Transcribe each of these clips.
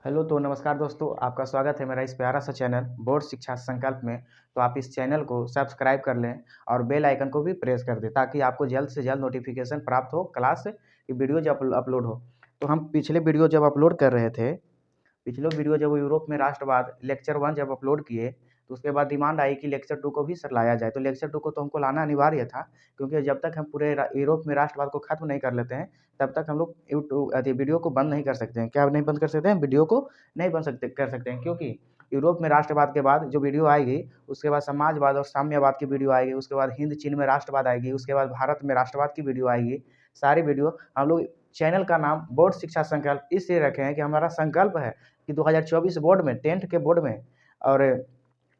Hello तो नमस्कार दोस्तों, आपका स्वागत है मेरा इस प्यारा सा चैनल बोर्ड शिक्षा संकल्प में। तो आप इस चैनल को सब्सक्राइब कर लें और बेल आइकन को भी प्रेस कर दें ताकि आपको जल्द से जल्द नोटिफिकेशन प्राप्त हो क्लास की वीडियो जब अपलोड हो। तो हम पिछले वीडियो जब अपलोड कर रहे थे, पिछले वीडियो जब यूरोप में राष्ट्रवाद लेक्चर 1 जब अपलोड किए, तो उसके बाद डिमांड आई कि लेक्चर 2 को भी सर लाया जाए। तो लेक्चर 2 को तो हमको लाना अनिवार्य था, क्योंकि जब तक हम पूरे यूरोप में राष्ट्रवाद को खत्म नहीं कर लेते हैं, तब तक हम लोग वीडियो को बंद नहीं कर सकते हैं। क्या नहीं बंद कर सकते हैं? वीडियो को नहीं कर सकते हैं, क्योंकि यूरोप में राष्ट्रवाद के बाद जो वीडियो आएगी, उसके बाद समाजवाद और साम्यवाद की वीडियो आएगी, उसके बाद हिंद चीन में राष्ट्रवाद आएगी, उसके बाद भारत में राष्ट्रवाद की वीडियो आएगी। सारी वीडियो हम लोग चैनल का नाम बोर्ड शिक्षा संकल्प इसलिए रखे हैं कि हमारा संकल्प है कि 2024 बोर्ड में 10th के बोर्ड में और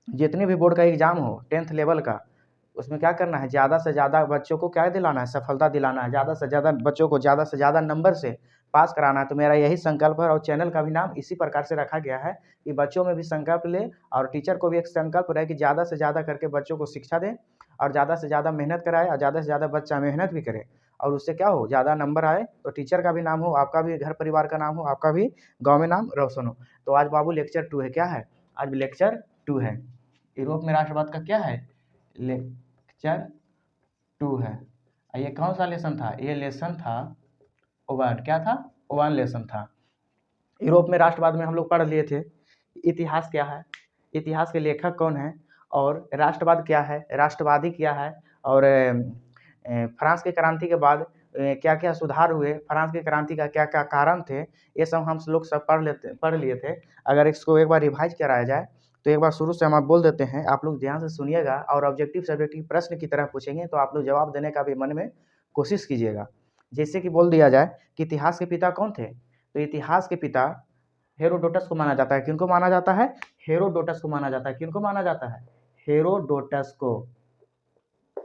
जितने भी बोर्ड का एग्ज़ाम हो 10th लेवल का, उसमें क्या करना है, ज़्यादा से ज़्यादा बच्चों को क्या दिलाना है, सफलता दिलाना है। ज़्यादा से ज़्यादा बच्चों को ज़्यादा से ज़्यादा नंबर से पास कराना है। तो मेरा यही संकल्प है और चैनल का भी नाम इसी प्रकार से रखा गया है कि बच्चों में भी संकल्प ले और टीचर को भी एक संकल्प रहे कि ज़्यादा से ज़्यादा करके बच्चों को शिक्षा दें और ज़्यादा से ज़्यादा मेहनत कराए और ज़्यादा से ज़्यादा बच्चा मेहनत भी करे और उससे क्या हो, ज़्यादा नंबर आए तो टीचर का भी नाम हो, आपका भी घर परिवार का नाम हो, आपका भी गाँव में नाम रोशन हो। तो आज बाबू लेक्चर 2 है। क्या है? आज लेक्चर 2 है। यूरोप में राष्ट्रवाद का क्या है? लेक्चर 2 है। ये कौन सा लेसन था? ये लेसन था 1। क्या था? 1 लेसन था। यूरोप में राष्ट्रवाद में हम लोग पढ़ लिए थे इतिहास क्या है, इतिहास के लेखक कौन है और राष्ट्रवाद क्या है, राष्ट्रवादी क्या है और फ्रांस की क्रांति के बाद क्या क्या सुधार हुए, फ्रांस की क्रांति का क्या क्या कारण थे, ये सब हम लोग सब पढ़ लिए थे। अगर इसको एक बार रिवाइज कराया जाए तो एक बार शुरू से हम आप बोल देते हैं, आप लोग ध्यान से सुनिएगा और ऑब्जेक्टिव सब्जेक्टिव प्रश्न की तरह पूछेंगे तो आप लोग जवाब देने का भी मन में कोशिश कीजिएगा। जैसे कि बोल दिया जाए कि इतिहास के पिता कौन थे, तो इतिहास के पिता हेरोडोटस को माना जाता है। किनको माना जाता है? हेरोडोटस को माना जाता है। किनको माना जाता है? हेरोडोटस को।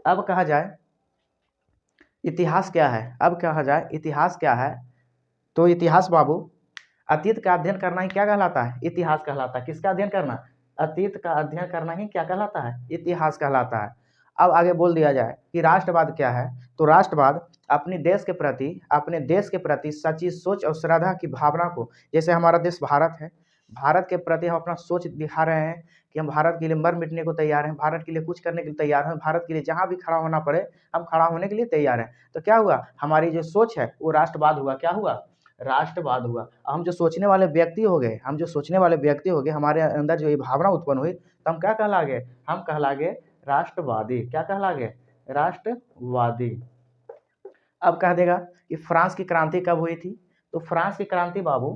अब कहा जाए इतिहास क्या है, अब कहा जाए इतिहास क्या है, तो इतिहास बाबू अतीत का अध्ययन करना ही क्या कहलाता है? इतिहास कहलाता है। किसका अध्ययन करना? अतीत का अध्ययन करना ही क्या कहलाता है? इतिहास कहलाता है। अब आगे बोल दिया जाए कि राष्ट्रवाद क्या है, तो राष्ट्रवाद अपने देश के प्रति सच्ची सोच और श्रद्धा की भावना को, जैसे हमारा देश भारत है, भारत के प्रति हम अपना सोच दिखा रहे हैं कि हम भारत के लिए मर मिटने को तैयार हैं, भारत के लिए कुछ करने के लिए तैयार हैं, भारत के लिए जहाँ भी खड़ा होना पड़े हम खड़ा होने के लिए तैयार हैं। तो क्या हुआ, हमारी जो सोच है वो राष्ट्रवाद हुआ। क्या हुआ? राष्ट्रवाद हुआ। हम जो सोचने वाले व्यक्ति हो गए, हमारे अंदर जो ये भावना उत्पन्न हुई, तो हम क्या कहला गए? हम कहला गए राष्ट्रवादी। क्या कहला गए? राष्ट्रवादी। अब कह देगा कि फ्रांस की क्रांति कब हुई थी, तो फ्रांस की क्रांति बाबू,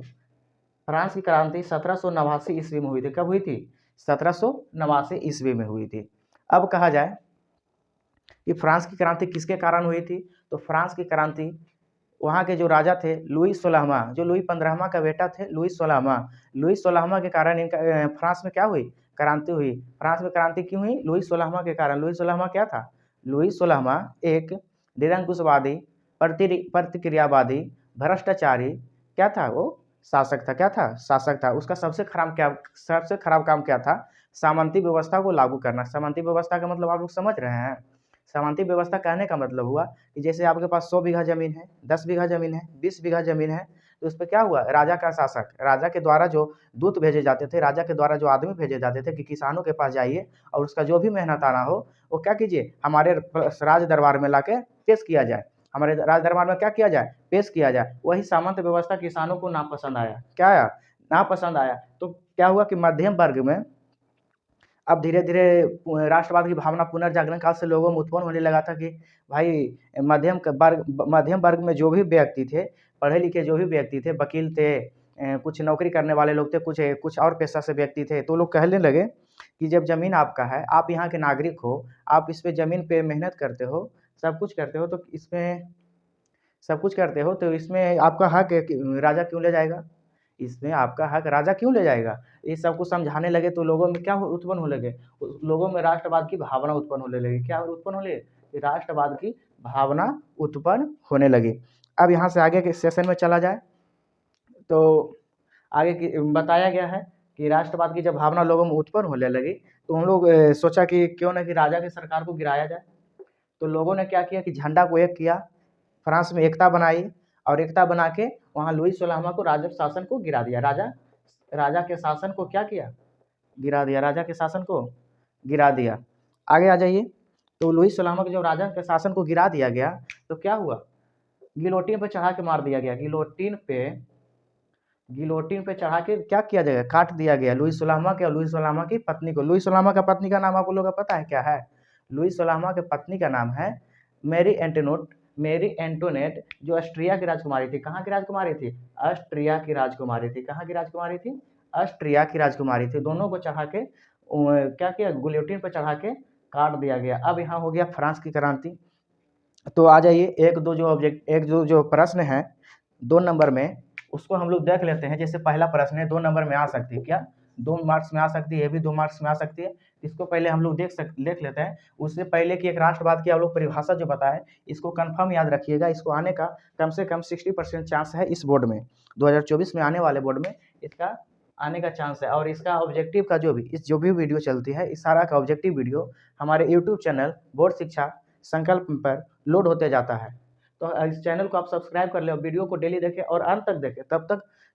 फ्रांस की क्रांति 1789 ईस्वी में हुई थी। कब हुई थी? 1789 ईस्वी में हुई थी। अब कहा जाए कि फ्रांस की क्रांति किसके कारण हुई थी, तो फ्रांस की क्रांति वहाँ के जो राजा थे लुई 16वां, जो लुई 15वां का बेटा थे लुई 16वां के कारण इनका फ्रांस में क्या हुई? क्रांति हुई। फ्रांस में क्रांति क्यों हुई? लुई 16वां के कारण। लुई 16वां क्या था? लुई 16वां एक निरंकुशवादी, प्रतिक्रियावादी, भ्रष्टाचारी क्या था वो? शासक था। क्या था? शासक था। उसका सबसे खराब काम क्या था? सामंती व्यवस्था को लागू करना। सामंती व्यवस्था का मतलब आप लोग समझ रहे हैं? सामंती व्यवस्था कहने का मतलब हुआ कि जैसे आपके पास 100 बीघा जमीन है, 10 बीघा जमीन है, 20 बीघा जमीन है, तो उस पर क्या हुआ? राजा का शासक, राजा के द्वारा जो दूत भेजे जाते थे, राजा के द्वारा जो आदमी भेजे जाते थे कि किसानों के पास जाइए और उसका जो भी मेहनत आना हो वो क्या कीजिए, हमारे राज दरबार में लाके पेश किया जाए। हमारे राज दरबार में क्या किया जाए? पेश किया जाए। वही सामंत व्यवस्था किसानों को नापसंद आया। क्या आया? नापसंद आया। तो क्या हुआ कि मध्यम वर्ग में अब धीरे-धीरे राष्ट्रवाद की भावना पुनर्जागरण काल से लोगों में उत्पन्न होने लगा था कि भाई मध्यम वर्ग में जो भी व्यक्ति थे, पढ़े लिखे जो भी व्यक्ति थे, वकील थे, कुछ नौकरी करने वाले लोग थे, कुछ और पेशा से व्यक्ति थे, तो लोग कहने लगे कि जब ज़मीन आपका है, आप यहाँ के नागरिक हो, आप इस पे ज़मीन पे मेहनत करते हो, सब कुछ करते हो, तो इसमें आपका हक है कि राजा क्यों ले जाएगा? इसमें आपका हक राजा क्यों ले जाएगा? ये सब कुछ समझाने लगे तो लोगों में क्या उत्पन्न होने लगे? लोगों में राष्ट्रवाद की भावना उत्पन्न होने लगी। क्या उत्पन्न होने लगी? राष्ट्रवाद की भावना उत्पन्न होने लगी। अब यहाँ से आगे के सेशन में चला जाए तो आगे की बताया गया है कि राष्ट्रवाद की जब भावना लोगों में उत्पन्न होने लगी तो हम लोग सोचा कि क्यों ना कि राजा की सरकार को गिराया जाए। तो लोगों ने क्या किया कि झंडा को एक किया, फ्रांस में एकता बनाई और एकता बना के वहाँ लुई 16वां को राजक शासन को गिरा दिया, राजा राजा के शासन को क्या किया, गिरा दिया, राजा के शासन को गिरा दिया। आगे आ जाइए। तो लुई सलामत जब राजा के शासन को गिरा दिया गया तो क्या हुआ, गिलोटिन पे चढ़ा के मार दिया गया, गिलोटिन पे चढ़ा के क्या किया जाएगा, काट दिया गया लुई सलामा के और लुई सलामा की पत्नी को। लुई सलामा का पत्नी का नाम आप लोगों को पता है क्या है, लुई सलामा के पत्नी का नाम है मेरी एंटोनेट, जो ऑस्ट्रिया की राजकुमारी थी। कहाँ की राजकुमारी थी, ऑस्ट्रिया की राजकुमारी थी। कहाँ की राजकुमारी थी, ऑस्ट्रिया की राजकुमारी थी। दोनों को चढ़ा के क्या किया, गिलोटिन पर चढ़ा के काट दिया गया। अब यहाँ हो गया फ्रांस की क्रांति। तो आ जाइए, एक जो प्रश्न है 2 नंबर में, उसको हम लोग देख लेते हैं। जैसे पहला प्रश्न है 2 नंबर में आ सकती है, क्या 2 मार्क्स में आ सकती है, ये भी 2 मार्क्स में आ सकती है। इसको पहले हम लोग देख लेते हैं। उससे पहले की एक राष्ट्रवाद की आप लोग परिभाषा जो बताए, इसको कंफर्म याद रखिएगा। इसको आने का कम से कम 60% चांस है इस बोर्ड में, 2024 में आने वाले बोर्ड में इसका आने का चांस है। और इसका ऑब्जेक्टिव का जो भी वीडियो चलती है, इस सारा का ऑब्जेक्टिव वीडियो हमारे यूट्यूब चैनल बोर्ड शिक्षा संकल्प पर लोड होते जाता है। तो इस चैनल को आप सब्सक्राइब कर ले और वीडियो को डेली देखें और अंत तक देखें।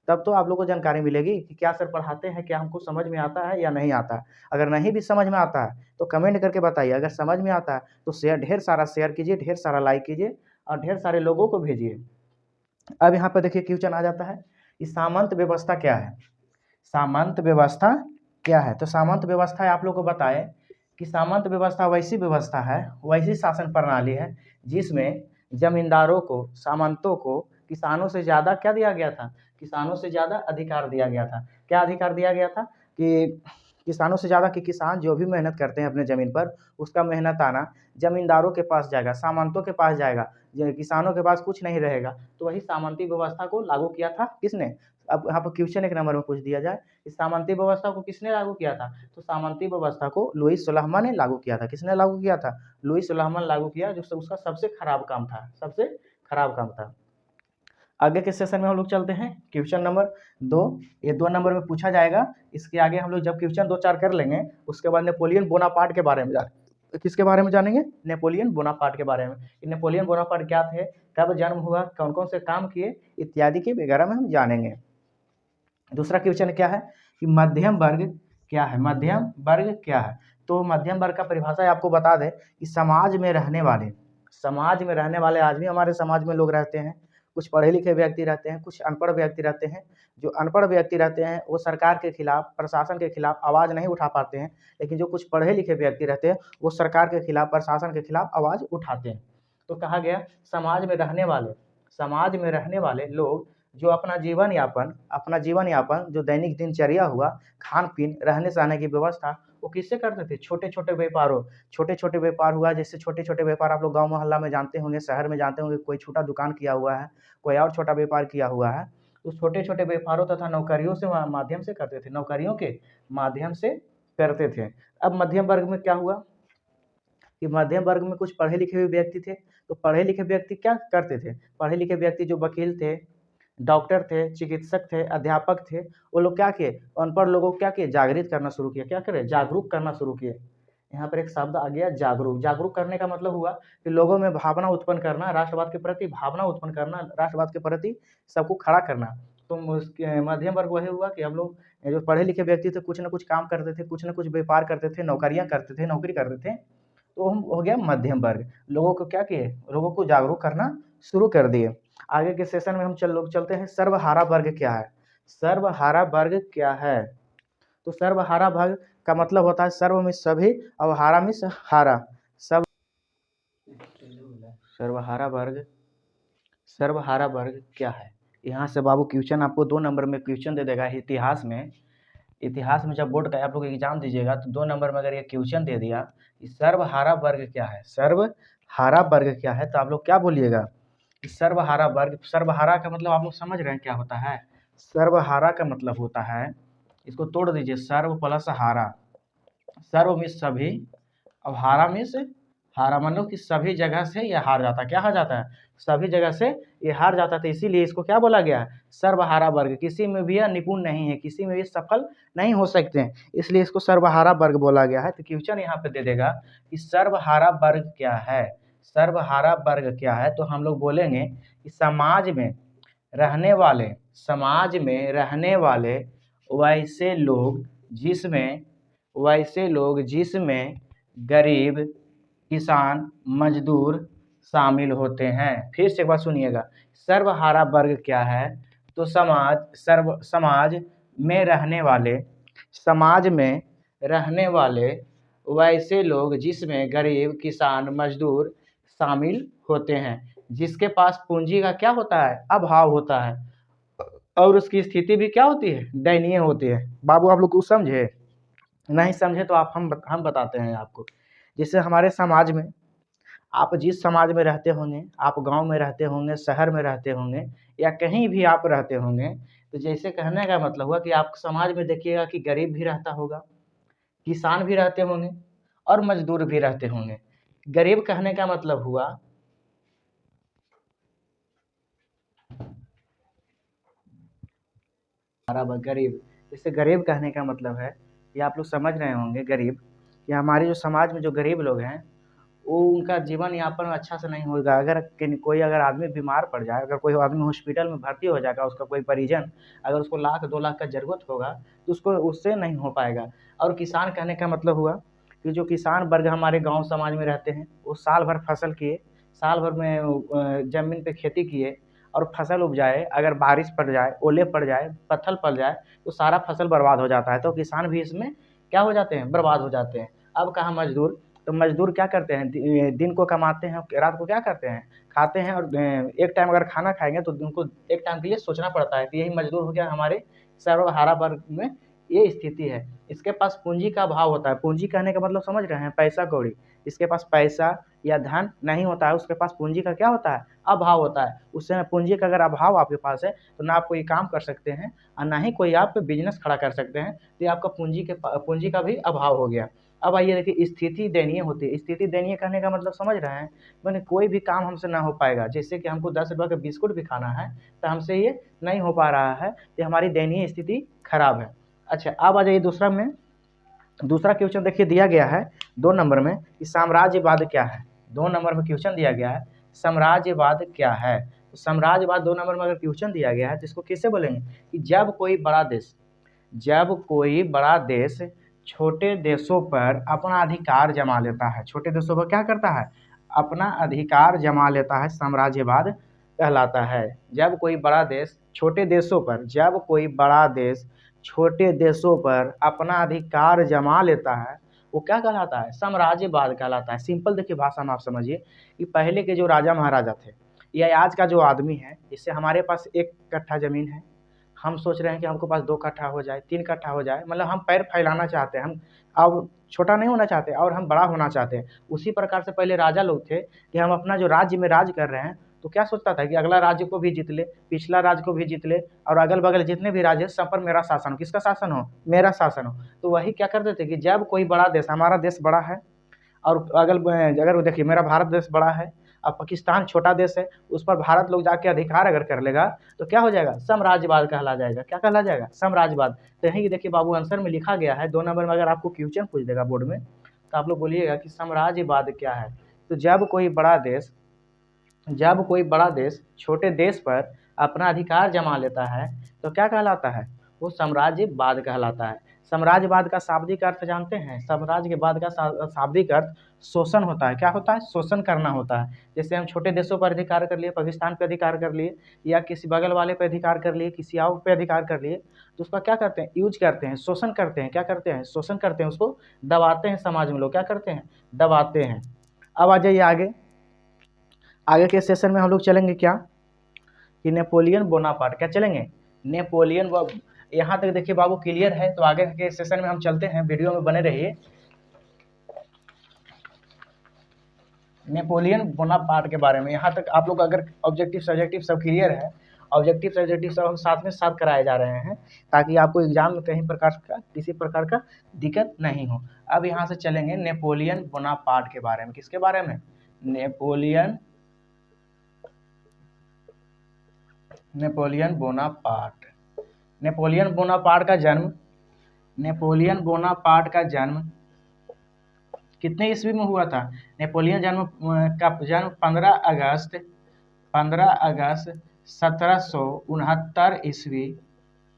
तब तो आप लोगों को जानकारी मिलेगी कि क्या सर पढ़ाते हैं, क्या हमको समझ में आता है या नहीं आता है। अगर नहीं भी समझ में आता है तो कमेंट करके बताइए, अगर समझ में आता है तो ढेर सारा शेयर कीजिए, ढेर सारा लाइक कीजिए और ढेर सारे लोगों को भेजिए। अब यहाँ पर देखिए क्वेश्चन आ जाता है, इस सामंत व्यवस्था क्या है, सामंत व्यवस्था क्या है। तो सामंत व्यवस्था आप लोग को बताए कि सामंत व्यवस्था वैसी व्यवस्था है, वैसी शासन प्रणाली है जिसमें जमींदारों को, सामंतों को किसानों से ज़्यादा क्या दिया गया था, किसानों से ज़्यादा अधिकार दिया गया था। क्या अधिकार दिया गया था कि किसानों से ज़्यादा, कि किसान जो भी मेहनत करते हैं अपने ज़मीन पर, उसका मेहनताना जमींदारों के पास जाएगा, सामंतों के पास जाएगा, किसानों के पास कुछ नहीं रहेगा। तो वही सामंती व्यवस्था को लागू किया था किसने। अब यहाँ पर क्वेश्चन 1 नंबर में पूछ दिया जाए, इस सामंती व्यवस्था को किसने लागू किया था, तो सामंती व्यवस्था को लुई सुलहमान ने लागू किया था। किसने लागू किया था, लुई सुलहमान लागू किया, जो उसका सबसे खराब काम था, सबसे खराब काम था। आगे के सेशन में हम लोग चलते हैं क्वेश्चन नंबर 2। ये 2 नंबर में पूछा जाएगा। इसके आगे हम लोग जब क्वेश्चन 2-4 कर लेंगे, उसके बाद नेपोलियन बोनापार्ट के बारे में किसके बारे में जानेंगे, नेपोलियन बोनापार्ट के बारे में। नेपोलियन बोनापार्ट क्या थे, कब जन्म हुआ, कौन कौन से काम किए, इत्यादि के वगैरह में हम जानेंगे। दूसरा क्वेश्चन क्या है कि मध्यम वर्ग क्या है, मध्यम वर्ग क्या है। तो मध्यम वर्ग का परिभाषा आपको बता दें कि समाज में रहने वाले आदमी, हमारे समाज में लोग रहते हैं। कुछ पढ़े लिखे व्यक्ति रहते हैं, कुछ अनपढ़ व्यक्ति रहते हैं। जो अनपढ़ व्यक्ति रहते हैं वो सरकार के खिलाफ, प्रशासन के खिलाफ आवाज़ नहीं उठा पाते हैं, लेकिन जो कुछ पढ़े लिखे व्यक्ति रहते हैं वो सरकार के खिलाफ, प्रशासन के खिलाफ आवाज़ उठाते हैं। तो कहा गया समाज में रहने वाले लोग जो अपना जीवन यापन जो दैनिक दिनचर्या हुआ, खान पीन, रहने सहने की व्यवस्था, वो किससे करते थे, छोटे छोटे व्यापार हुआ। जैसे छोटे छोटे व्यापार आप लोग गांव मोहल्ला में जानते होंगे, शहर में जानते होंगे, कोई छोटा दुकान किया हुआ है, कोई और छोटा व्यापार किया हुआ है। तो छोटे छोटे व्यापारों तथा नौकरियों से माध्यम से करते थे, नौकरियों के माध्यम से करते थे। अब मध्यम वर्ग में क्या हुआ कि मध्यम वर्ग में कुछ पढ़े लिखे हुए व्यक्ति थे। तो पढ़े लिखे व्यक्ति क्या करते थे, पढ़े लिखे व्यक्ति जो वकील थे, डॉक्टर थे, चिकित्सक थे, अध्यापक थे, वो लोग क्या किए, अनपढ़ लोगों को क्या किए, जागृत करना शुरू किया। क्या करे, जागरूक करना शुरू किए। यहाँ पर एक शब्द आ गया जागरूक। जागरूक करने का मतलब हुआ कि लोगों में भावना उत्पन्न करना, राष्ट्रवाद के प्रति भावना उत्पन्न करना, राष्ट्रवाद के प्रति सबको खड़ा करना। तो मध्यम वर्ग वही हुआ कि हम लोग जो पढ़े लिखे व्यक्ति थे, कुछ न कुछ काम करते थे, कुछ न कुछ व्यापार करते थे, नौकरियां करते थे, नौकरी करते थे। तो हम हो गया मध्यम वर्ग। लोगों को क्या किए, लोगों को जागरूक करना शुरू कर दिए। आगे के सेशन में हम चलते हैं, सर्वहारा वर्ग क्या है, सर्वहारा वर्ग क्या है। तो सर्वहारा वर्ग का मतलब होता है सर्व में सभी और हारा में हारा, सब। सर्वहारा वर्ग क्या है। यहाँ से बाबू क्वेश्चन आपको 2 नंबर में क्वेश्चन दे देगा। इतिहास में जब बोर्ड का आप लोग एग्जाम दीजिएगा तो 2 नंबर में अगर ये क्वेश्चन दे दिया कि सर्वहारा वर्ग क्या है, सर्वहारा वर्ग क्या है, तो आप लोग क्या बोलिएगा कि सर्वहारा वर्ग। सर्वहारा का मतलब आप लोग समझ रहे हैं क्या होता है। सर्वहारा का मतलब होता है, इसको तोड़ दीजिए, सर्व प्लस हारा, सर्व में सभी और हारा में से हारा, मतलब कि सभी जगह से ये हार जाता है। क्या हार जाता है, सभी जगह से ये हार जाता है। तो इसीलिए इसको क्या बोला गया है, सर्वहारा वर्ग। किसी में भी यह निपुण नहीं है, किसी में भी सफल नहीं हो सकते हैं, इसलिए इसको सर्वहारा वर्ग बोला गया है। तो क्वेश्चन यहाँ पे दे देगा कि सर्वहारा वर्ग क्या है, सर्वहारा वर्ग क्या है। तो हम लोग बोलेंगे कि समाज में रहने वाले वैसे लोग जिसमें गरीब, किसान, मजदूर शामिल होते हैं। फिर से एक बार सुनिएगा, सर्वहारा वर्ग क्या है? तो समाज में रहने वाले वैसे लोग जिसमें गरीब, किसान, मजदूर शामिल होते हैं, जिसके पास पूंजी का क्या होता है? अभाव होता है, और उसकी स्थिति भी क्या होती है? दयनीय होती है। बाबू आप लोग कुछ समझे? नहीं समझे तो हम बताते हैं आपको। जैसे हमारे समाज में, आप जिस समाज में रहते होंगे, आप गांव में रहते होंगे, शहर में रहते होंगे, या कहीं भी आप रहते होंगे, तो जैसे कहने का मतलब हुआ कि आप समाज में देखिएगा कि गरीब भी रहता होगा, किसान भी रहते होंगे और मजदूर भी रहते होंगे। गरीब कहने का मतलब हुआ, गरीब, जैसे गरीब कहने का मतलब है, ये आप लोग समझ रहे होंगे, गरीब कि हमारे जो समाज में जो गरीब लोग हैं, वो उनका जीवन यापन अच्छा से नहीं होगा। अगर कोई आदमी बीमार पड़ जाए, अगर कोई आदमी हॉस्पिटल में भर्ती हो जाएगा, उसका कोई परिजन, अगर उसको 1,00,000-2,00,000 का ज़रूरत होगा तो उससे नहीं हो पाएगा। और किसान कहने का मतलब हुआ कि जो किसान वर्ग हमारे गाँव समाज में रहते हैं, वो साल भर फसल किए, साल भर में ज़मीन पे खेती किए और फसल उपजाए, अगर बारिश पड़ जाए, ओले पड़ जाए, पत्थर पड़ जाए, तो सारा फसल बर्बाद हो जाता है। तो किसान भी इसमें क्या हो जाते हैं? बर्बाद हो जाते हैं। अब कहा मजदूर, तो मजदूर क्या करते हैं? दिन को कमाते हैं, रात को क्या करते हैं? खाते हैं। और एक टाइम अगर खाना खाएंगे तो उनको एक टाइम के लिए सोचना पड़ता है। कि यही मजदूर हो गया हमारे सर्वहारा वर्ग में, ये स्थिति है। इसके पास पूंजी का अभाव होता है। पूंजी कहने का मतलब समझ रहे हैं? पैसा कौड़ी। इसके पास पैसा या धन नहीं होता है, उसके पास पूंजी का क्या होता है? अभाव होता है। उससे पूंजी का अगर अभाव आपके पास है, तो ना आप कोई काम कर सकते हैं और ना ही कोई आप बिजनेस खड़ा कर सकते हैं। तो ये आपका पूंजी का भी अभाव हो गया। अब आइए देखिए, स्थिति दयनीय होती है। स्थिति दयनीय कहने का मतलब समझ रहे हैं? मैंने कोई भी काम हमसे ना हो पाएगा। जैसे कि हमको 10 रुपये का बिस्कुट भी खाना है, तो हमसे ये नहीं हो पा रहा है, तो हमारी दयनीय स्थिति खराब है। अच्छा, अब आ जाइए दूसरा क्वेश्चन देखिए दिया गया है 2 नंबर में कि साम्राज्यवाद क्या है। 2 नंबर में क्वेश्चन दिया गया है, साम्राज्यवाद क्या है। तो साम्राज्यवाद 2 नंबर में अगर क्वेश्चन दिया गया है तो इसको कैसे बोलेंगे? कि जब कोई बड़ा देश छोटे देशों पर अपना अधिकार जमा लेता है। छोटे देशों पर क्या करता है? अपना अधिकार जमा लेता है, साम्राज्यवाद कहलाता है। जब कोई बड़ा देश छोटे देशों पर अपना अधिकार जमा लेता है, वो क्या कहलाता है? साम्राज्यवाद कहलाता है। सिंपल देखिए भाषा में आप समझिए कि पहले के जो राजा महाराजा थे, या आज का जो आदमी है, इससे हमारे पास 1 कट्ठा ज़मीन है, हम सोच रहे हैं कि हमको पास 2 कट्ठा हो जाए, 3 कट्ठा हो जाए, मतलब हम पैर फैलाना चाहते हैं। हम अब छोटा नहीं होना चाहते और हम बड़ा होना चाहते हैं। उसी प्रकार से पहले राजा लोग थे कि हम अपना जो राज्य में राज कर रहे हैं, तो क्या सोचता था कि अगला राज्य को भी जीत ले, पिछला राज्य को भी जीत ले, और अगल-बगल जितने भी राज्य हैं, सब पर मेरा शासन हो। किसका शासन हो? मेरा शासन हो। तो वही क्या करते थे कि जब कोई बड़ा देश, हमारा देश बड़ा है और अगर देखिए मेरा भारत देश बड़ा है, अब पाकिस्तान छोटा देश है, उस पर भारत लोग जाके अधिकार अगर कर लेगा, तो क्या हो जाएगा? साम्राज्यवाद कहला जाएगा। क्या कहला जाएगा? साम्राज्यवाद। तो यही देखिए बाबू आंसर में लिखा गया है 2 नंबर में। अगर आपको क्वेश्चन पूछ देगा बोर्ड में, तो आप लोग बोलिएगा कि साम्राज्यवाद क्या है। तो जब कोई बड़ा देश छोटे देश पर अपना अधिकार जमा लेता है, तो क्या कहलाता है? वो साम्राज्यवाद कहलाता है। साम्राज्यवाद का शाब्दिक अर्थ जानते हैं? साम्राज्यवाद का शाब्दिक अर्थ शोषण होता है। क्या होता है? शोषण करना होता है। जैसे हम छोटे देशों पर अधिकार कर लिए, पाकिस्तान पे अधिकार कर लिए, या किसी बगल वाले पे अधिकार कर लिए, किसी और पे अधिकार कर लिए, तो उसका क्या करते हैं? यूज करते हैं, शोषण करते हैं। क्या करते हैं? शोषण करते हैं, उसको दबाते हैं। समाज में लोग क्या करते हैं? दबाते हैं। अब आ जाइए आगे के सेशन में हम लोग चलेंगे क्या? कि नेपोलियन बोनापार्ट। क्या चलेंगे? यहाँ तक देखिए बाबू क्लियर है, तो आगे के सेशन में हम चलते हैं। वीडियो में बने रहिए। नेपोलियन बोनापार्ट के बारे में यहाँ तक आप लोग अगर ऑब्जेक्टिव सब्जेक्टिव सब क्लियर है, ऑब्जेक्टिव सब्जेक्टिव सब हम साथ कराए जा रहे हैं, ताकि आपको एग्जाम में किसी प्रकार का दिक्कत नहीं हो। अब यहाँ से चलेंगे नेपोलियन बोनापार्ट के बारे में। किसके बारे में? Napoleon Bonaparte. नेपोलियन बोनापार्ट का जन्म कितने ईस्वी में हुआ था? नेपोलियन का जन्म 15 अगस्त 1769 ईस्वी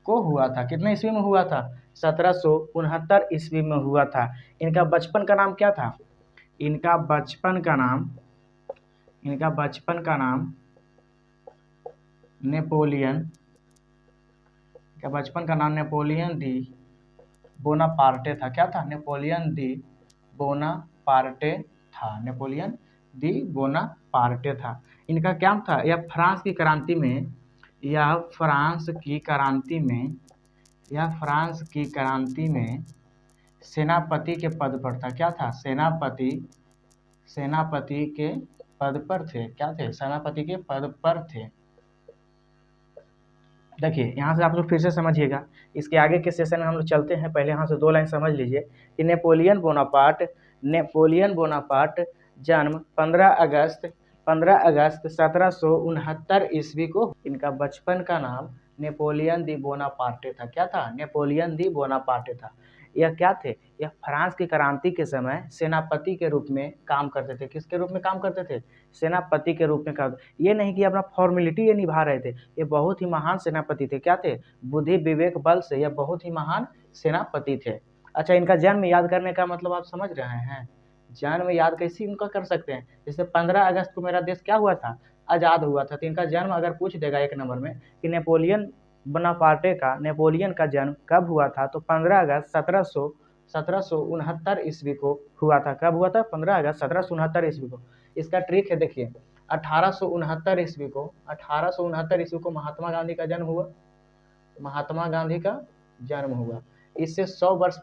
को हुआ था। कितने ईस्वी में हुआ था? 1769 ईस्वी में हुआ था। इनका बचपन का नाम क्या था? इनका बचपन का नाम नेपोलियन, इनका बचपन का नाम नेपोलियन दी बोनापार्टे था। क्या था? नेपोलियन दी बोनापार्टे था। नेपोलियन दी बोनापार्टे था। इनका क्या था? यह फ्रांस की क्रांति में सेनापति के पद पर था। क्या था? सेनापति के पद पर थे। क्या थे? सेनापति के पद पर थे। देखिए यहाँ से आप लोग फिर से समझिएगा, इसके आगे के सेशन में हम लोग चलते हैं। पहले यहाँ से 2 लाइन समझ लीजिए कि नेपोलियन बोनापार्ट जन्म 15 अगस्त 1769 ईस्वी को। इनका बचपन का नाम नेपोलियन दी बोनापार्टे था। क्या था? नेपोलियन दी बोनापार्टे था। यह क्या थे? यह फ्रांस की क्रांति के समय सेनापति के रूप में काम करते थे। किसके रूप में काम करते थे? सेनापति के रूप में काम। ये नहीं कि अपना फॉर्मेलिटी ये निभा रहे थे, ये बहुत ही महान सेनापति थे। क्या थे? बुद्धि विवेक बल से यह बहुत ही महान सेनापति थे। अच्छा, इनका जन्म याद करने का मतलब आप समझ रहे हैं? जन्म याद कैसे इनका कर सकते हैं? जैसे 15 अगस्त को मेरा देश क्या हुआ था? आज़ाद हुआ था। तो इनका जन्म अगर पूछ देगा 1 नंबर में कि नेपोलियन का जन्म कब हुआ था, तो 15 अगस्त 1769 ईस्वी को हुआ था। कब हुआ था? 15 अगस्त 1769 ईस्वी को। इसका ट्रिक है, देखिए 1869 ईस्वी को महात्मा गांधी का जन्म हुआ। इससे 100 वर्ष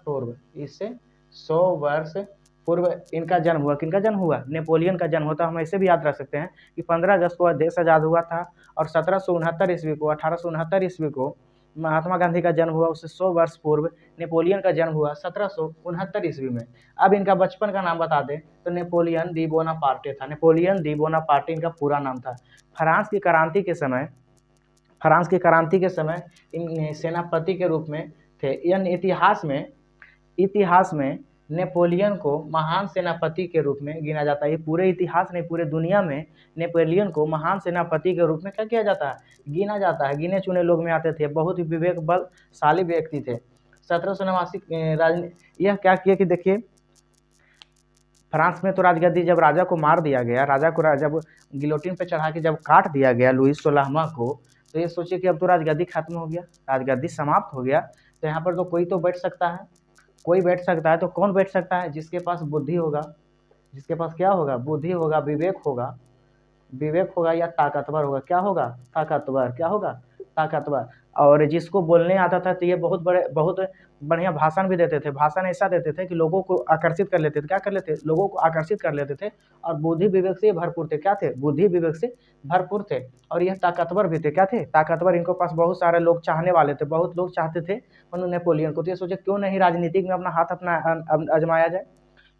पूर्व इनका जन्म हुआ। किनका जन्म हुआ? नेपोलियन का जन्म होता। हम ऐसे भी याद रख सकते हैं कि 15 अगस्त को देश आज़ाद हुआ था और 1869 ईस्वी को महात्मा गांधी का जन्म हुआ। उससे 100 वर्ष पूर्व नेपोलियन का जन्म हुआ 1769 ईस्वी में। अब इनका बचपन का नाम बता दें तो नेपोलियन दी बोनापार्टे था। नेपोलियन दी बोनापार्टे इनका पूरा नाम था। फ्रांस की क्रांति के समय इन सेनापति के रूप में थे। इन इतिहास में नेपोलियन को महान सेनापति के रूप में गिना जाता है। ये पूरे इतिहास नहीं, पूरे दुनिया में नेपोलियन को महान सेनापति के रूप में क्या किया जाता है? गिना जाता है। गिने चुने लोग में आते थे। बहुत ही विवेक बलशाली व्यक्ति थे। 1789 यह क्या किया कि देखिए फ्रांस में तो राजगद्दी जब राजा को मार दिया गया, जब गिलोटिन पे चढ़ा के जब काट दिया गया लुईस 16वां को, तो ये सोचिए कि अब तो राजगद्दी खत्म हो गया, राजगद्दी समाप्त हो गया। तो यहाँ पर तो कोई तो बैठ सकता है, कोई बैठ सकता है। तो कौन बैठ सकता है? जिसके पास बुद्धि होगा, जिसके पास क्या होगा? बुद्धि होगा, विवेक होगा या ताकतवर होगा। क्या होगा? ताकतवर। क्या होगा? ताकतवर। और जिसको बोलने आता था, तो ये बहुत बढ़िया भाषण भी देते थे। भाषण ऐसा देते थे कि लोगों को आकर्षित कर लेते थे। क्या कर लेते? लोगों को आकर्षित कर लेते थे। और बुद्धि विवेक से भरपूर थे। क्या थे? बुद्धि विवेक से भरपूर थे। और यह ताकतवर भी थे। क्या थे? ताकतवर। इनको पास बहुत सारे लोग चाहने वाले थे, बहुत लोग चाहते थे नेपोलियन को। तो ये सोचे क्यों नहीं राजनीति में अपना हाथ आजमाया जाए,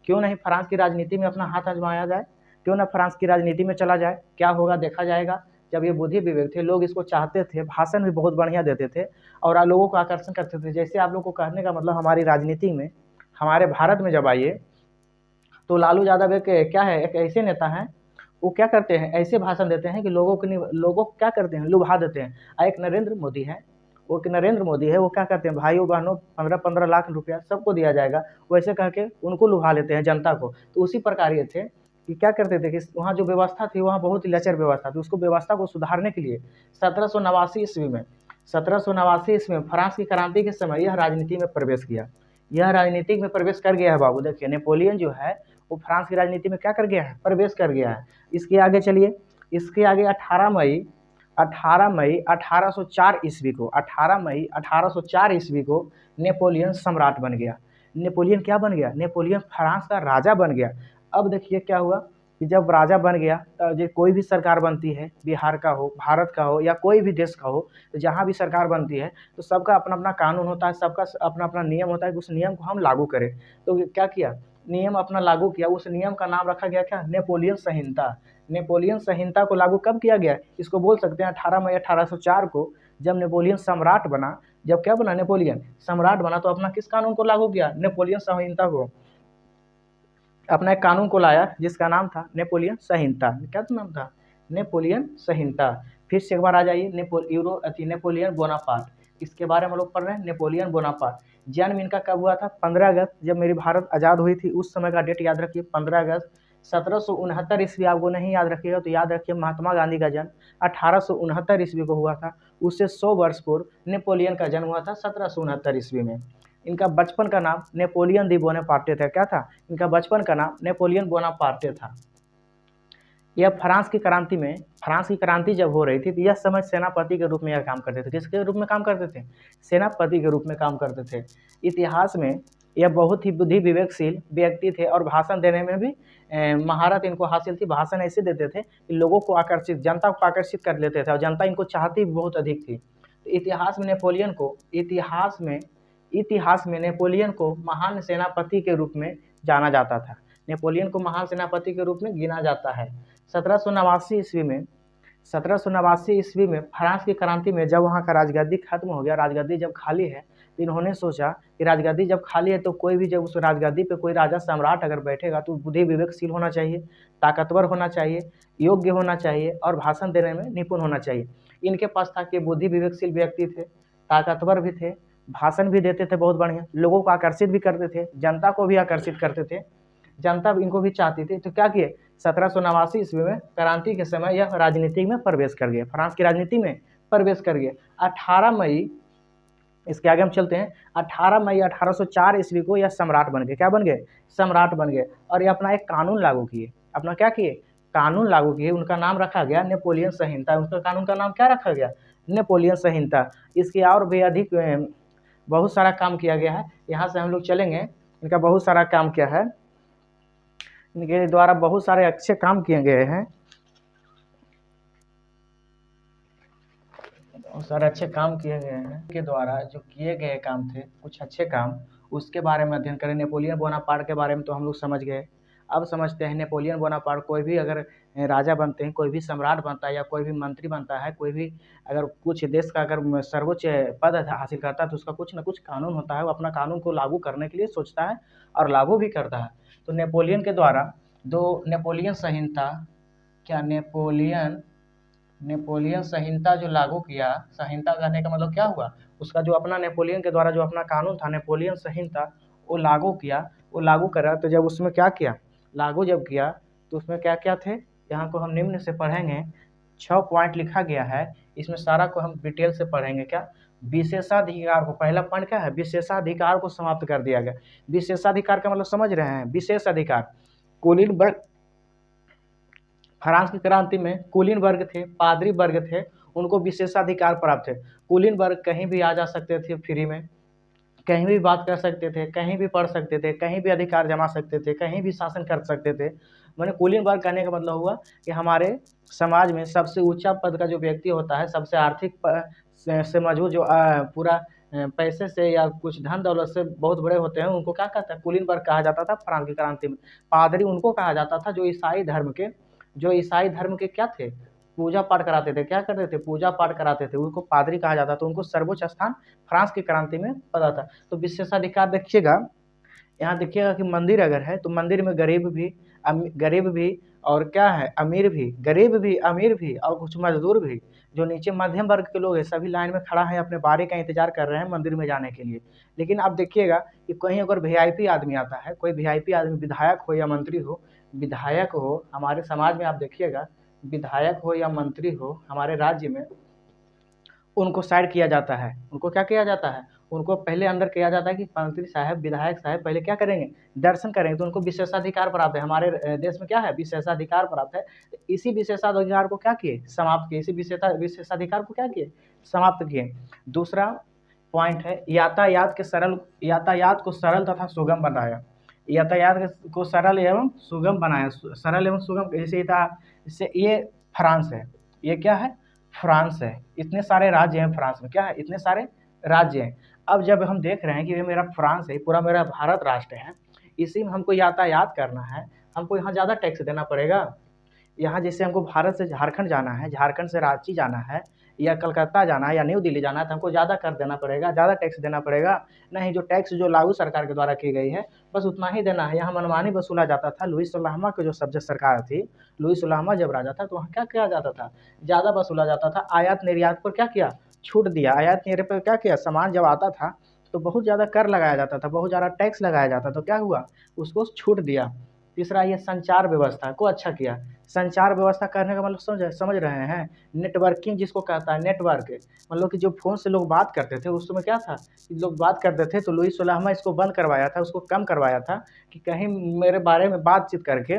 क्यों नहीं फ्रांस की राजनीति में अपना हाथ आजमाया जाए, क्यों ना फ्रांस की राजनीति में चला जाए। क्या होगा देखा जाएगा। जब ये बुद्धि विवेक थे, लोग इसको चाहते थे, भाषण भी बहुत बढ़िया देते थे और लोगों को आकर्षण करते थे। जैसे आप लोग को कहने का मतलब हमारी राजनीति में, हमारे भारत में जब आइए तो लालू यादव एक क्या है, एक ऐसे नेता हैं, वो क्या करते हैं, ऐसे भाषण देते हैं कि लोगों को क्या करते हैं, लुभा देते हैं। एक नरेंद्र मोदी है, वो क्या करते हैं, भाइयों बहनों 15-15 लाख रुपया सबको दिया जाएगा, वैसे कह के उनको लुभा लेते हैं, जनता को। तो उसी प्रकार ये थे कि क्या करते थे कि वहाँ जो व्यवस्था थी, वहाँ बहुत ही लचर व्यवस्था थी। उसको व्यवस्था को सुधारने के लिए 1789 ईस्वी में फ्रांस की क्रांति के समय यह राजनीति में प्रवेश किया। यह राजनीति में प्रवेश कर गया है बाबू। देखिए नेपोलियन जो है वो फ्रांस की राजनीति में क्या कर गया है, प्रवेश कर गया है। इसके आगे चलिए, इसके आगे 18 मई 1804 ईस्वी को नेपोलियन सम्राट बन गया। नेपोलियन क्या बन गया? नेपोलियन फ्रांस का राजा बन गया। अब देखिए क्या हुआ कि जब राजा बन गया, जो कोई भी सरकार बनती है, बिहार का हो, भारत का हो या कोई भी देश का हो, तो जहाँ भी सरकार बनती है तो सबका अपना अपना कानून होता है, सबका अपना अपना नियम होता है कि उस नियम को हम लागू करें। तो क्या किया, नियम अपना लागू किया। उस नियम का नाम रखा गया क्या, नेपोलियन संहिता। नेपोलियन संहिता को लागू कब किया गया, इसको बोल सकते हैं 18 मई 1804 को, जब नेपोलियन सम्राट बना। जब क्या बना, नेपोलियन सम्राट बना, तो अपना किस कानून को लागू किया, नेपोलियन संहिता को। अपना एक कानून को लाया जिसका नाम था नेपोलियन संहिता। क्या तो नाम था, नेपोलियन संहिता। फिर से एक बार आ जाइए, नेपोलियन बोनापार्ट। इसके बारे में हम लोग पढ़ रहे हैं। नेपोलियन बोनापार्ट, जन्म इनका कब हुआ था? 15 अगस्त, जब मेरी भारत आज़ाद हुई थी उस समय का डेट याद रखिए, 15 अगस्त 1769 ईस्वी। आपको नहीं याद रखिएगा तो याद रखिए महात्मा गांधी का जन्म 1869 ईस्वी को हुआ था। उससे 100 वर्ष पूर्व नेपोलियन का जन्म हुआ था 1769 ईस्वी में। इनका बचपन का नाम नेपोलियन दी बोनापार्टे था। क्या था? इनका बचपन का नाम नेपोलियन बोनापार्टे था। यह फ्रांस की क्रांति जब हो रही थी तो यह समय सेनापति के रूप में यह काम करते थे। किसके रूप में काम करते थे? सेनापति के रूप में काम करते थे। इतिहास में यह बहुत ही बुद्धि विवेकशील व्यक्ति थे और भाषण देने में भी महारत इनको हासिल थी। भाषण ऐसे देते थे कि लोगों को आकर्षित, जनता को आकर्षित कर लेते थे और जनता इनको चाहती भी बहुत अधिक थी। तो इतिहास में नेपोलियन को महान सेनापति के रूप में जाना जाता था। नेपोलियन को महान सेनापति के रूप में गिना जाता है। 1789 ईस्वी में फ्रांस की क्रांति में जब वहाँ का राजगद्दी खत्म हो गया, राजगद्दी जब खाली है तो इन्होंने सोचा कि राजगद्दी जब खाली है तो कोई भी जब उस राजगद्दी पे कोई राजा सम्राट अगर बैठेगा तो बुद्धि विवेकशील होना चाहिए, ताकतवर होना चाहिए, योग्य होना चाहिए और भाषण देने में निपुण होना चाहिए। इनके पास था कि बुद्धि विवेकशील व्यक्ति थे, ताकतवर भी थे, भाषण भी देते थे बहुत बढ़िया, लोगों को आकर्षित भी करते थे, जनता को भी आकर्षित करते थे, जनता इनको भी चाहती थी। तो क्या किए? 1789 ईस्वी में क्रांति के समय यह राजनीति में प्रवेश कर गए, फ्रांस की राजनीति में प्रवेश कर गए। 18 मई, इसके आगे हम चलते हैं, 18 मई 1804 ईस्वी को यह सम्राट बन गए। क्या बन गए? सम्राट बन गए। और ये अपना एक कानून लागू किए। अपना क्या किए? कानून लागू किए। उनका नाम रखा गया नेपोलियन संहिता। उनका कानून का नाम क्या रखा गया? नेपोलियन संहिता। इसके और भी अधिक बहुत सारा काम किया गया है। यहाँ से हम लोग चलेंगे, इनका बहुत सारा काम किया है, इनके द्वारा बहुत सारे अच्छे काम किए गए हैं, बहुत सारे अच्छे काम किए गए हैं। के द्वारा जो किए गए काम थे, कुछ अच्छे काम, उसके बारे में अध्ययन करें। नेपोलियन बोनापार्ट के बारे में तो हम लोग समझ गए। अब समझते हैं नेपोलियन बोनापार्ट कोई भी अगर राजा बनते हैं, कोई भी सम्राट बनता है या कोई भी मंत्री बनता है, कोई भी अगर कुछ देश का अगर सर्वोच्च पद हासिल करता है तो उसका कुछ न कुछ कानून होता है। वो अपना कानून को लागू करने के लिए सोचता है और लागू भी करता है। तो नेपोलियन के द्वारा दो नेपोलियन संहिता, क्या नेपोलियन संहिता जो लागू किया, संहिता कहने का मतलब क्या हुआ? उसका जो अपना नेपोलियन के द्वारा जो अपना कानून था नेपोलियन संहिता, वो लागू किया, वो लागू करा। तो जब उसमें क्या किया, लागू जब किया तो उसमें क्या क्या थे, यहाँ को हम निम्न से पढ़ेंगे। 6 पॉइंट लिखा गया है, इसमें सारा को हम डिटेल से पढ़ेंगे। क्या? विशेषाधिकार को, पहला पॉइंट क्या है? विशेषाधिकार को समाप्त कर दिया गया। विशेषाधिकार का मतलब समझ रहे हैं? विशेष अधिकार, कुलीन वर्ग, फ्रांस की क्रांति में कुलीन वर्ग थे, पादरी वर्ग थे, उनको विशेषाधिकार प्राप्त थे। कुलीन वर्ग कहीं भी आ जा सकते थे फ्री में, कहीं भी बात कर सकते थे, कहीं भी पढ़ सकते थे, कहीं भी अधिकार जमा सकते थे, कहीं भी शासन कर सकते थे। मैंने कुलीन वर्ग कहने का मतलब हुआ कि हमारे समाज में सबसे ऊंचा पद का जो व्यक्ति होता है, सबसे आर्थिक से मजबूत, जो पूरा पैसे से या कुछ धन दौलत से बहुत बड़े होते हैं, उनको क्या कहता है? कुलीन वर्ग कहा जाता था फ्रांस की क्रांति में। पादरी उनको कहा जाता था जो ईसाई धर्म के क्या थे? पूजा पाठ कराते थे। क्या करते थे? पूजा पाठ कराते थे, उनको पादरी कहा जाता था। उनको सर्वोच्च स्थान फ्रांस की क्रांति में पदा था। तो विशेषाधिकार देखिएगा, यहाँ देखिएगा कि मंदिर अगर है तो मंदिर में गरीब भी और क्या है, अमीर भी, गरीब भी, अमीर भी और कुछ मजदूर भी, जो नीचे मध्यम वर्ग के लोग हैं, सभी लाइन में खड़ा है, अपने बारी का इंतजार कर रहे हैं मंदिर में जाने के लिए। लेकिन आप देखिएगा कि कहीं अगर वीआईपी आदमी आता है, कोई वीआईपी आदमी, विधायक हो या मंत्री हो, विधायक हो हमारे समाज में, आप देखिएगा विधायक हो या मंत्री हो हमारे राज्य में, उनको साइड किया जाता है। उनको क्या किया जाता है? उनको पहले अंदर किया जाता है कि मंत्री साहब, विधायक साहब पहले क्या करेंगे? दर्शन करेंगे। तो उनको विशेषाधिकार प्राप्त है। हमारे देश में क्या है? विशेषाधिकार प्राप्त है। इसी विशेषाधिकार को क्या किए? समाप्त किए। इसी विशेषाधिकार को क्या किए? समाप्त किए। दूसरा पॉइंट है यातायात को सरल तथा सुगम बनाया। यातायात को सरल एवं सुगम बनाया। सरल एवं सुगम जैसे ये फ्रांस है, ये क्या है? फ्रांस है। इतने सारे राज्य हैं फ्रांस में, क्या है? इतने सारे राज्य हैं। अब जब हम देख रहे हैं कि ये मेरा फ्रांस है, पूरा मेरा भारत राष्ट्र है, इसी में हमको यातायात करना है, हमको यहाँ ज़्यादा टैक्स देना पड़ेगा। यहाँ जैसे हमको भारत से झारखंड जाना है, झारखंड से रांची जाना है, या कलकत्ता जाना है, या न्यू दिल्ली जाना है, तो हमको ज़्यादा कर देना पड़ेगा, ज़्यादा टैक्स देना पड़ेगा। नहीं, जो टैक्स जो लागू सरकार के द्वारा की गई है बस उतना ही देना है। यहाँ मनमानी वसूला जाता था। लुईस सुल्लाहमा की जो सब्जेक्ट सरकार थी, लुईस सुल्लाहमा जब राजा था तो वहाँ क्या किया जाता था? ज़्यादा वसूला जाता था। आयात निर्यात पर क्या किया? छूट दिया। आयात निर्यात पर क्या किया, सामान जब आता था तो बहुत ज़्यादा कर लगाया जाता था, बहुत ज़्यादा टैक्स लगाया जाता, तो क्या हुआ, उसको छूट दिया। तीसरा ये संचार व्यवस्था को अच्छा किया। संचार व्यवस्था करने का मतलब समझ रहे हैं, नेटवर्किंग जिसको कहता है, नेटवर्क मतलब कि जो फ़ोन से लोग बात करते थे उस समय क्या था, लोग बात करते थे तो लुई सोलहवां इसको बंद करवाया था, उसको कम करवाया था कि कहीं मेरे बारे में बातचीत करके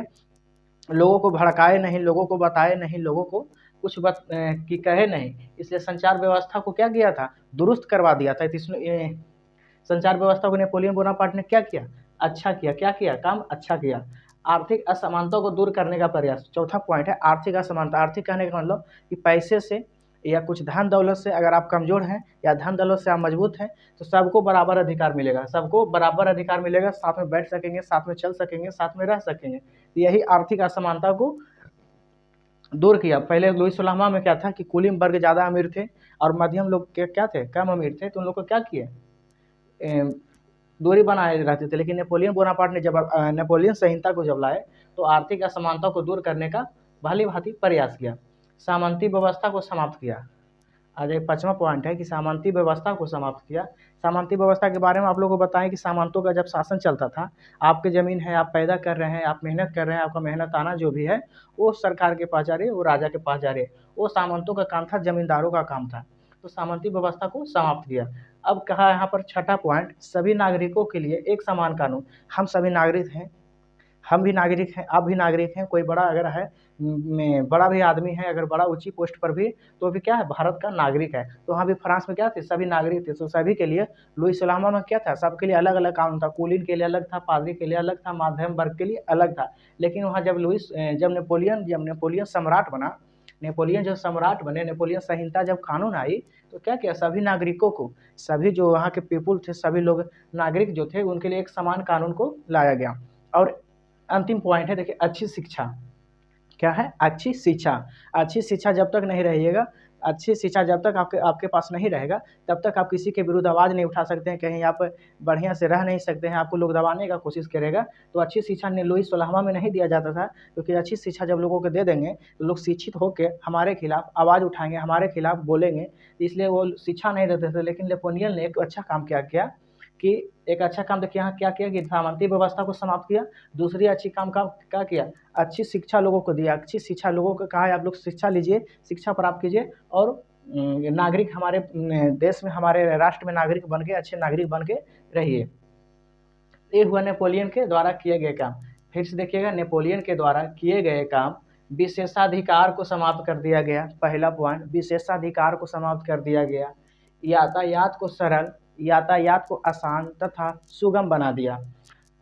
लोगों को भड़काए नहीं, लोगों को बताए नहीं, लोगों को कुछ कि कहे नहीं। इसलिए संचार व्यवस्था को क्या किया था, दुरुस्त करवा दिया था। संचार व्यवस्था को नेपोलियन बोनापार्ट ने क्या किया, अच्छा किया। क्या किया, काम अच्छा किया। आर्थिक असमानता को दूर करने का प्रयास, चौथा पॉइंट है आर्थिक असमानता। आर्थिक कहने का मतलब कि पैसे से या कुछ धन दौलत से अगर आप कमज़ोर हैं या धन दौलत से आप मजबूत हैं तो सबको बराबर अधिकार मिलेगा, सबको बराबर अधिकार मिलेगा, साथ में बैठ सकेंगे, साथ में चल सकेंगे, साथ में रह सकेंगे। यही आर्थिक असमानता को दूर किया। पहले लुई सोलहवां में क्या था कि कुलीन वर्ग ज़्यादा अमीर थे और मध्यम लोग क्या थे, कम अमीर थे, तो उन लोग को क्या किए, दूरी बनाए रहते थे। लेकिन नेपोलियन बोनापार्ट ने जब नेपोलियन संहिता को जब लाए तो आर्थिक असमानता को दूर करने का भली भांति प्रयास किया। सामंती व्यवस्था को समाप्त किया। आज एक 5वां पॉइंट है कि सामंती व्यवस्था को समाप्त किया। सामंती व्यवस्था के बारे में आप लोगों को बताएं कि सामंतों का जब शासन चलता था, आपकी ज़मीन है, आप पैदा कर रहे हैं, आप मेहनत कर रहे हैं, आपका मेहनत आना जो भी है वो सरकार के पास जा रही है, वो राजा के पास जा रही है। वो सामंतों का काम था, जमींदारों का काम था। तो सामंती व्यवस्था को समाप्त किया। अब कहा यहाँ पर छठा पॉइंट, सभी नागरिकों के लिए एक समान कानून। हम सभी नागरिक हैं, हम भी नागरिक हैं, आप भी नागरिक हैं। कोई बड़ा अगर है, बड़ा भी आदमी है, अगर बड़ा ऊंची पोस्ट पर भी, तो भी क्या है, भारत का नागरिक है। तो वहाँ भी फ्रांस में क्या थे, सभी नागरिक थे। तो सभी के लिए लुई सोलहवां में क्या था, सबके लिए अलग अलग कानून था। कुलीन के लिए अलग था, पादरी के लिए अलग था, मध्यम वर्ग के लिए अलग था। लेकिन वहाँ जब नेपोलियन सम्राट बना, नेपोलियन जब सम्राट बने, नेपोलियन संहिता जब कानून आई तो क्या किया, सभी नागरिकों को, सभी जो वहाँ के पीपुल थे, सभी लोग नागरिक जो थे उनके लिए एक समान कानून को लाया गया। और अंतिम पॉइंट है, देखिए अच्छी शिक्षा। क्या है, अच्छी शिक्षा। अच्छी शिक्षा जब तक नहीं रहिएगा, अच्छी शिक्षा जब तक आपके पास नहीं रहेगा तब तक आप किसी के विरुद्ध आवाज़ नहीं उठा सकते हैं, कहीं आप बढ़िया से रह नहीं सकते हैं, आपको लोग दबाने का कोशिश करेगा। तो अच्छी शिक्षा ने लुई सोलहवां में नहीं दिया जाता था, क्योंकि अच्छी शिक्षा जब लोगों को दे देंगे तो लोग शिक्षित होकर हमारे खिलाफ आवाज़ उठाएंगे, हमारे खिलाफ बोलेंगे, इसलिए वो शिक्षा नहीं देते थे। लेकिन नेपोलियन ने एक अच्छा काम क्या किया कि एक अच्छा काम देखिए यहाँ क्या किया कि सामंती व्यवस्था को समाप्त किया। दूसरी अच्छी काम का क्या किया, अच्छी शिक्षा लोगों को दिया। अच्छी शिक्षा लोगों को कहा है आप लोग शिक्षा लीजिए, शिक्षा प्राप्त कीजिए और नागरिक हमारे देश में, हमारे राष्ट्र में नागरिक बन के, अच्छे नागरिक बन के रहिए। ये हुआ नेपोलियन के द्वारा किए गए काम। फिर से देखिएगा, नेपोलियन के द्वारा किए गए काम, विशेषाधिकार को समाप्त कर दिया गया। पहला पॉइंट, विशेषाधिकार को समाप्त कर दिया गया। यातायात को सरल, यातायात को आसान तथा सुगम बना दिया।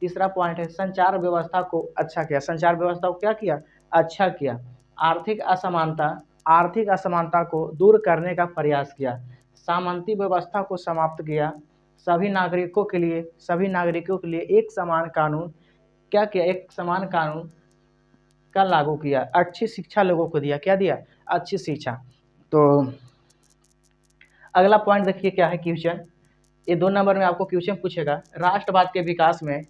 तीसरा पॉइंट है, संचार व्यवस्था को अच्छा किया। संचार व्यवस्था को क्या किया, अच्छा किया। आर्थिक असमानता को दूर करने का प्रयास किया। सामंती व्यवस्था को समाप्त किया। सभी नागरिकों के लिए एक समान कानून क्या किया, एक समान कानून का लागू किया। अच्छी शिक्षा लोगों को दिया। क्या दिया, अच्छी शिक्षा। तो अगला पॉइंट देखिए क्या है, क्वेश्चन। ये 2 नंबर में आपको क्वेश्चन पूछेगा, राष्ट्रवाद के विकास में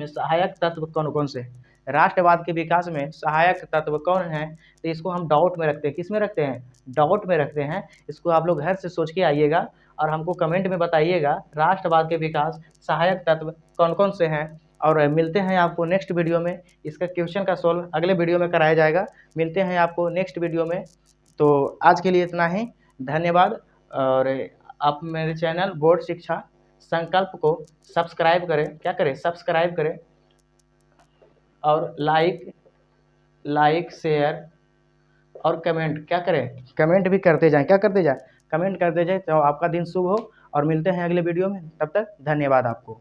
सहायक तत्व कौन कौन से। राष्ट्रवाद के विकास में सहायक तत्व कौन है, तो इसको हम डाउट में रखते हैं। किस में रखते हैं, डाउट में रखते हैं। इसको आप लोग घर से सोच के आइएगा और हमको कमेंट में बताइएगा राष्ट्रवाद के विकास सहायक तत्व कौन कौन से हैं। और मिलते हैं आपको नेक्स्ट वीडियो में। इसका क्वेश्चन का सॉल्व अगले वीडियो में कराया जाएगा। मिलते हैं आपको नेक्स्ट वीडियो में। तो आज के लिए इतना ही, धन्यवाद। और आप मेरे चैनल बोर्ड शिक्षा संकल्प को सब्सक्राइब करें, क्या करें, सब्सक्राइब करें और लाइक शेयर और कमेंट क्या करें, कमेंट भी करते जाएं। क्या करते जाएं, कमेंट करते जाएं। तो आपका दिन शुभ हो और मिलते हैं अगले वीडियो में। तब तक धन्यवाद आपको।